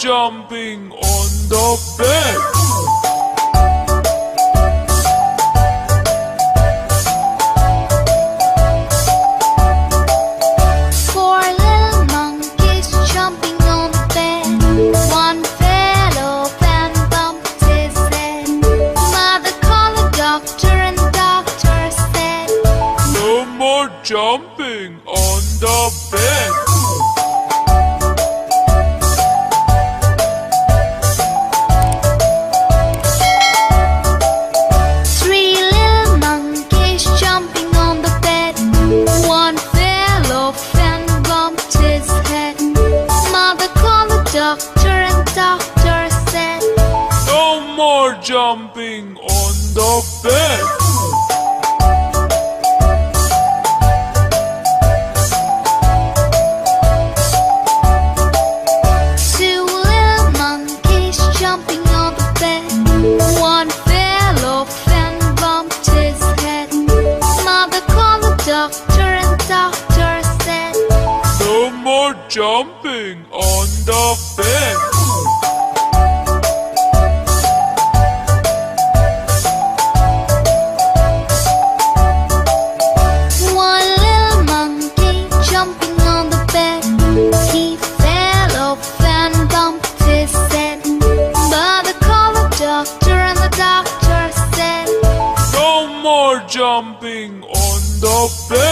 jumping on the bed. Four little monkeys jumping on the bed. One fell off and bumped his head. Mother called the doctor and the doctor said, No more jumping on the bed. Three little monkeys jumping on the bed. One fell off and bumped his head. Mother called the doctor and the doctor said, No more jumping on the bed. Two little monkeys jumping on the bed. One fell off and bumped his head. Mother called the doctor and the doctor said, No more jumping on the bed. One little monkey jumping on the bed. He fell off and bumped his head. Mother called the doctor and the doctor said, No more jumping on the bed.